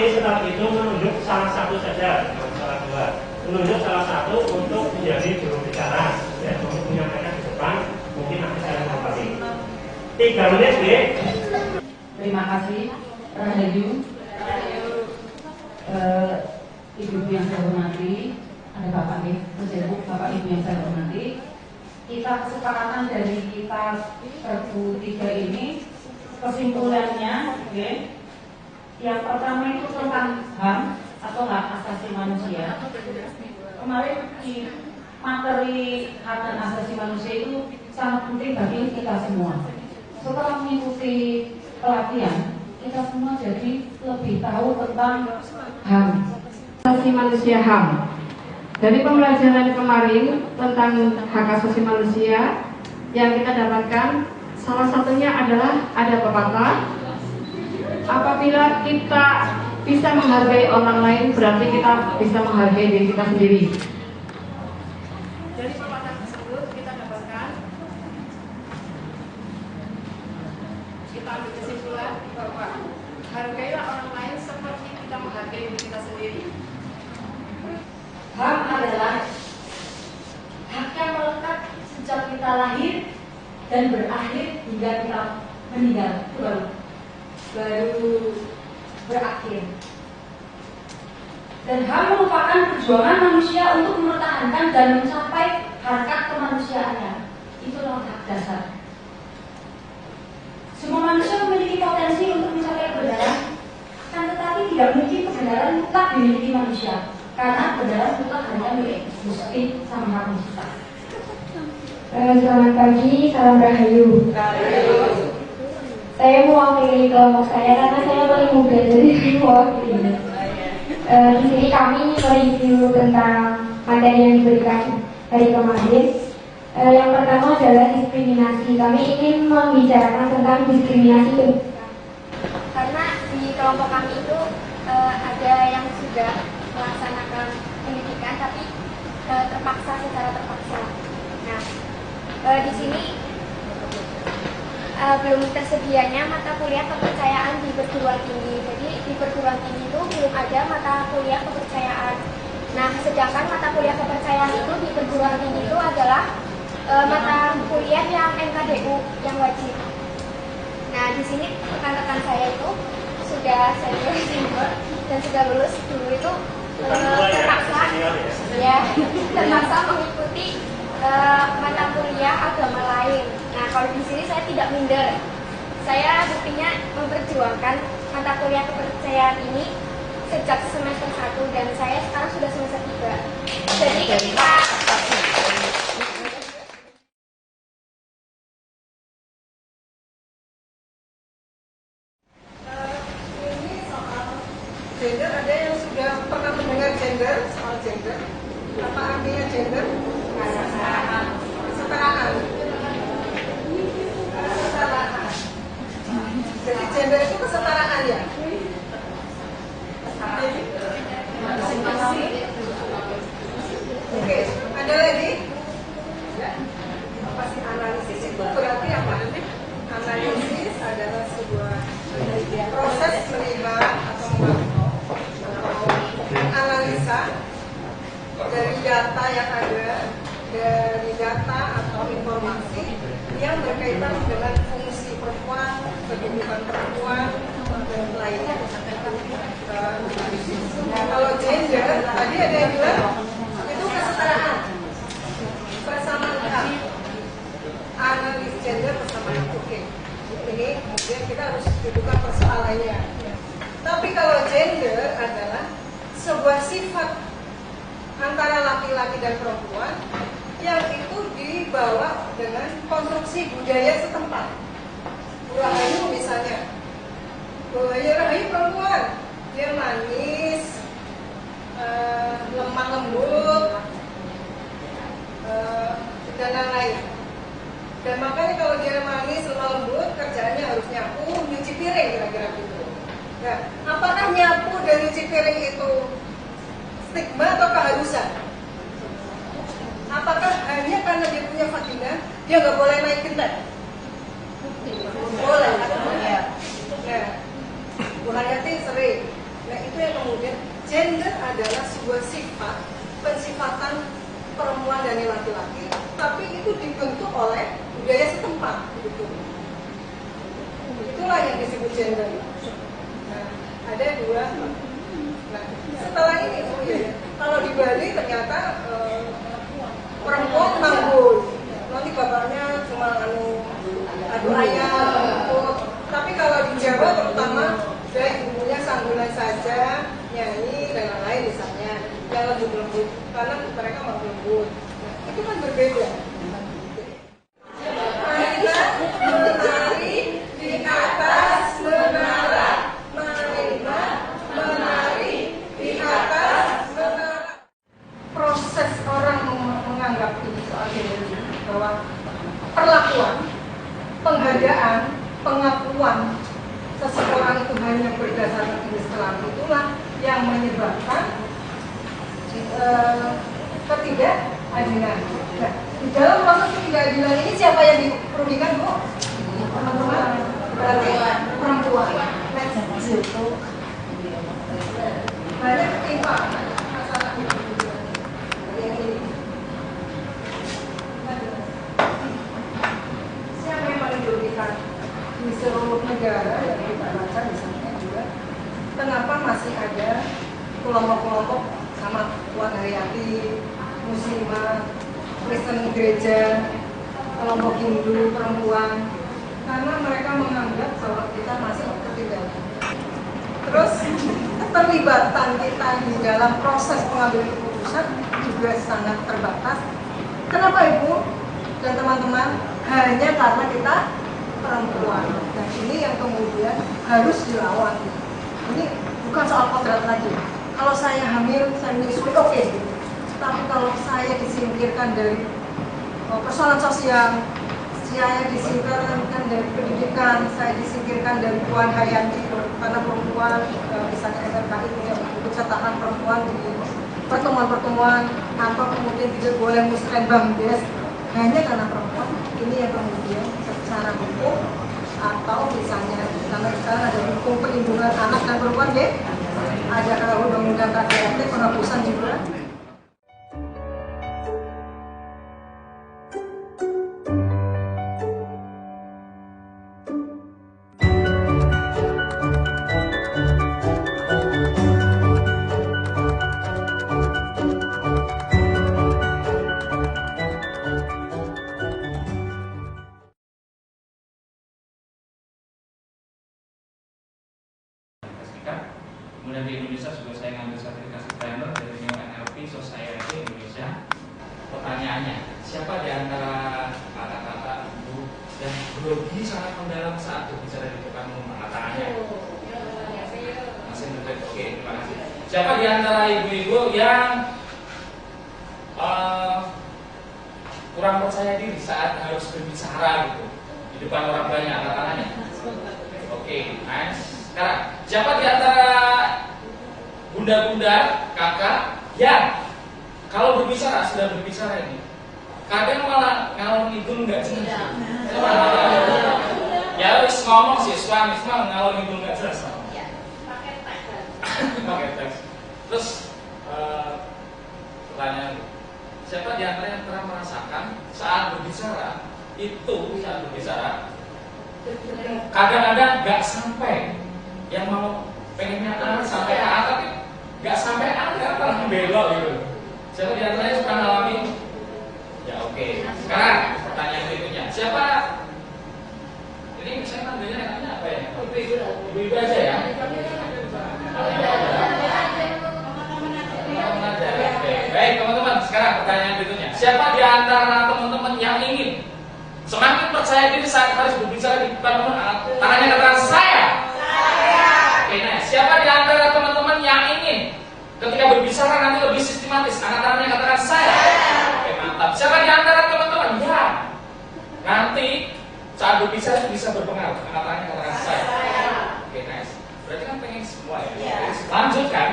nanti setelah itu menunjuk salah satu saja, bukan salah dua. Menunjuk salah satu untuk menjadi juru bicara, ya, untuk menyampaikan di depan. Mungkin nanti saya kembali. 3 menit, ya. Terima kasih, Rahayu. Ibu-ibu yang saya hormati, ada Bapak Ibu, Bapak Ibu yang saya hormati. Kita kesepakatan dari kita Perpu 3 ini, kesimpulannya, okay, yang pertama itu tentang HAM atau hak asasi manusia. Kemarin di materi hak dan asasi manusia itu sangat penting bagi kita semua. Setelah mengikuti pelatihan, kita semua jadi lebih tahu tentang HAM, asasi manusia HAM. Dari pembelajaran kemarin tentang hak asasi manusia yang kita dapatkan, salah satunya adalah ada pepatah, apabila kita bisa menghargai orang lain, berarti kita bisa menghargai diri kita sendiri. Dari pepatah tersebut kita dapatkan, kita ambil kesimpulan bahwa hargailah orang lain seperti kita menghargai diri kita sendiri. HAM adalah hak yang melekat sejak kita lahir dan berakhir hingga kita meninggal, baru berakhir. Dan HAM merupakan perjuangan manusia untuk mempertahankan dan mencapai harkat kemanusiaannya. Itulah hak dasar. Semua manusia memiliki potensi untuk mencapai kebenaran, akan tetapi tidak mungkin kebenaran mutlak dimiliki manusia. Karena kebenaran mutlak hanya milik Gusti Sang Maha Pencipta. Selamat pagi, salam Rahayu. Saya mewakili kelompok saya karena saya paling muda, jadi saya mewakili. Di sini kami mereview tentang materi yang diberikan hari kemarin. Yang pertama adalah diskriminasi. Kami ingin membicarakan tentang diskriminasi. Karena di kelompok kami itu ada yang sudah melaksanakan pendidikan tapi terpaksa, secara terpaksa. Nah, di sini belum tersedianya mata kuliah kepercayaan di perguruan tinggi. Jadi di perguruan tinggi itu belum ada mata kuliah kepercayaan. Nah, sedangkan mata kuliah kepercayaan itu di perguruan tinggi itu adalah mata kuliah yang NKDU yang wajib. Nah, di sini rekan-rekan saya itu sudah senior dan sudah lulus dulu itu terpaksa mengikuti mata kuliah agama lain. Nah, kalau di sini saya tidak minder. Saya buktinya memperjuangkan mata kuliah kepercayaan ini sejak semester 1 dan saya sekarang sudah semester 3. Jadi ketika gender, ada yang sudah pernah mendengar gender, soal gender? Apa artinya gender? Kesetaraan. Kesetaraan. Jadi gender itu kesetaraan ya? Oke, ada lagi? Apa sih analisis itu berarti apa? Analisis adalah sebuah proses melihat atau analisa dari data yang ada, dari data atau informasi yang berkaitan dengan fungsi perempuan, kedudukan perempuan, dan lainnya. Nah, kalau gender, tadi ada yang bilang itu kesetaraan, persamaan hak, analis gender persamaan. Oke, ini kemudian kita harus dudukkan persoalannya. Tapi kalau gender adalah sebuah sifat antara laki-laki dan perempuan yang itu dibawa dengan konstruksi budaya setempat. Rahayu misalnya, Rahayu perempuan, dia manis, lemah lembut, dan lain-lain. Dan makanya kalau dia manis, lemah lembut, kerjaannya harus nyapu, nyuci piring, kira-kira gitu. Nah, apakah nyapu dan nyuci piring itu stigma atau keharusan? Apakah hanya karena dia punya vagina, dia nggak boleh naik genteng? Boleh. Nah, Bu Hayati sering Nah itu yang kemudian gender adalah sebuah sifat pensifatan perempuan dan laki-laki, tapi itu dibentuk oleh budaya setempat, gitu. Itulah yang disebut gender. Nah, ada dua. Nah, setelah ini, oh iya, kalau di Bali ternyata perempuan manggul, nanti bapaknya cuma adu ayam, tapi kalau di Jawa terutama dari ibunya sanggulan saja, nyanyi dan lain-lain misalnya, yang lembut-lembut, karena mereka mau lembut. Nah, itu kan berbeda. Marilah menari di atas menara, marilah menari di atas menara. Proses orang menganggap ini soal gender bahwa perlakuan, penghargaan, pengakuan seseorang itu hanya berdasarkan jenis kelamin, itulah yang menyebabkan ketidakadilan. Nah, di dalam proses ketidakadilan ini siapa yang dirugikan, Bu? Teman-teman, berarti perempuan. Banyak ketimpangan masalah yang ini. Siapa yang paling dirugikan di seluruh negara yang kita baca misalnya juga? Kenapa masih ada kelompok-kelompok sama Puan Haryati, Muslimah, Kristen gereja, kelompok Hindu, perempuan, karena mereka menganggap bahwa kita masih ketinggalan. Terus keterlibatan kita di dalam proses pengambilan keputusan juga sangat terbatas. Kenapa Ibu dan teman-teman? Hanya karena kita perempuan. Dan ini yang kemudian harus dilawan. Ini bukan soal kodrat lagi. Kalau saya hamil, saya menyusui, oke. Tapi kalau saya disingkirkan dari persoalan sosial, saya disingkirkan dari pendidikan, saya disingkirkan dari Puan Haryati karena perempuan, misalnya SMKI punya buku catatan perempuan di pertemuan-pertemuan, atau kemudian tidak boleh musrah bangdes hanya karena perempuan. Ini yang kemudian secara hukum atau misalnya karena sekarang ada hukum perlindungan anak dan perempuan, ya, ada undang-undang KDRT penghapusan juga. Kemudian di Indonesia juga saya ngambil sertifikasi trainer dari Neo NLP Society Indonesia. Pertanyaannya, siapa di antara kakak-kakak, ibu yang grogi sangat mendalam saat berbicara di depan umum? Angkat tangannya. Masih muda. Oke, terima kasih. Siapa di antara ibu-ibu yang kurang percaya diri saat harus berbicara gitu di depan orang banyak? Angkat tangannya. Oke, nice. Sekarang, siapa di antara bunda-bunda, kakak yang kalau berbicara, sudah berbicara ini kadang malah ngalor ngidul nggak jelas? Ya harus ngomong sih, suami ngalor ngidul nggak jelas. Pakai teks. Terus pertanyaan, siapa di antara yang pernah merasakan saat berbicara kadang-kadang nggak sampai yang mau pengennya A sampai A, tapi nggak sampai A, malah belok gitu. Siapa di antaranya suka ngalami? Ya oke. Sekarang pertanyaan berikutnya, siapa? Ini saya manggilnya namanya apa ya? Ibu-ibu aja ya. Baik teman-teman, sekarang pertanyaan berikutnya, siapa di antara teman-teman yang ingin semakin percaya diri saat harus berbicara di depan umum? Tangannya katakan saya. Oke, nah, siapa di antara teman-teman yang ingin ketika berbicara nanti lebih sistematis? Angkat tangannya katakan saya. Oke, mantap. Siapa di antara teman-teman ya nanti saat berbicara bisa berpengaruh? Angkat tangannya katakan saya. Oke, nice. Berarti kan pengen semua ya. Lanjut kan?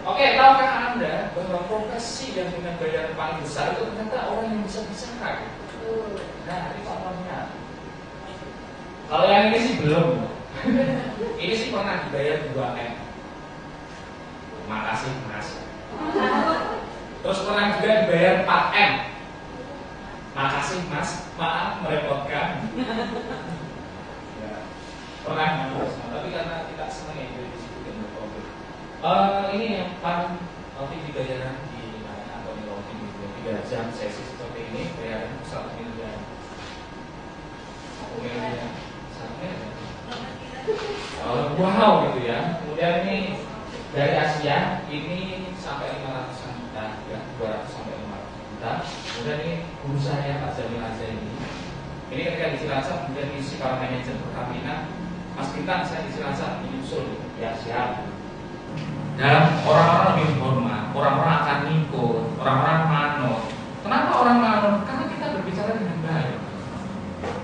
Oke, tahukah Anda bahwa profesi yang dengan bayaran paling besar itu ternyata orang yang bisa bicara? Nah, ini contohnya. Kalau yang ini sih belum. Ini sih pernah dibayar 2M. Makasih Mas. Terus pernah juga dibayar 4M. Makasih Mas, maaf merepotkan. Ya, pernah Mas, tapi karena tidak senang ya jadi disebutkan berproblem. Ini yang paling TV bayaran di mana atau di lobby 3 jam sesi seperti ini bayaran 1 miliar. 1 miliar. 1 miliar. Wow gitu ya. Kemudian ini dari Asia ini sampai 500 juta, ya 200 sampai 500 juta. Kemudian ini guru saya Pak Jamil Aja ini ketika di Cilacap kemudian isi para manajer Pertamina, Mas Bintang saya di Cilacap menyusul ya siap. Dan orang-orang lebih hormat, orang-orang akan ngikut, orang-orang manut. Kenapa orang manut? Karena kita berbicara dengan baik.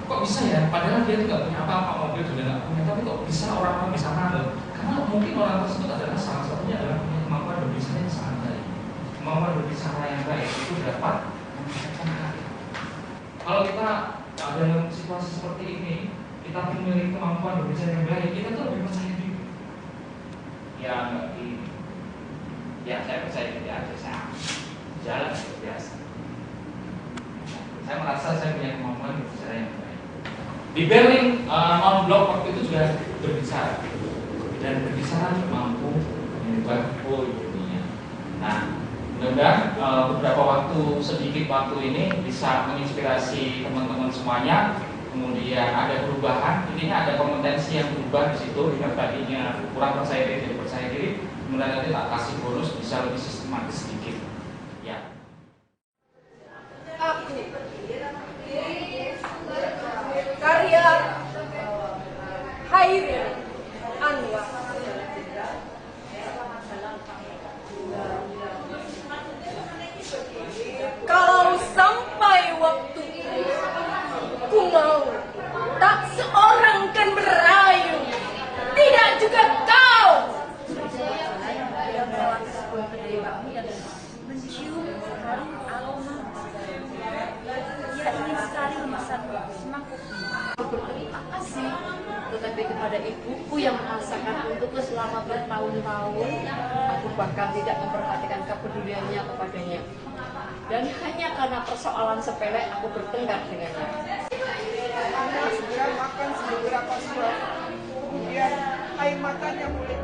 Kok bisa ya? Padahal dia tidak punya apa-apa, mobil juga nggak punya, tapi kok bisa orang-orang bisa manut? Karena mungkin orang tersebut adalah salah satunya adalah punya kemampuan berbicara yang sangat baik. Kemampuan berbicara yang baik itu dapat meningkatkan karir. Kalau kita dalam situasi seperti ini, kita memiliki kemampuan berbicara yang baik, kita tuh lebih percaya diri. Ya nggak ini. Ya saya percaya diri aja, saya jalan seperti biasa. Saya merasa saya punya kemampuan berbicara yang baik. Di Berlin, non-blok waktu itu juga berbicara dan berbicara mampu mengubah dunia. Nah, mudah-mudahan beberapa waktu sedikit waktu ini bisa menginspirasi teman-teman semuanya. Kemudian ada perubahan, intinya ada kompetensi yang berubah di situ. Yang tadinya kurang percaya diri jadi percaya diri. Kemudian nanti tak kasih bonus bisa lebih sistematis sedikit. Ya. Aku karya Hairi Anwar. Kalau sampai waktu ku mau, tak seorang kan merayu, tidak juga kau. Mencium harum aroma. Ia ingin sekali memesan semangkuk. Berterima kasih tetapi kepada ibuku yang masakan untukku selama bertahun-tahun. Aku bahkan tidak memperhatikan kepeduliannya kepadanya. Dan hanya karena persoalan sepele aku bertengkar dengannya. Anak segera makan beberapa suap, kemudian air matanya mulai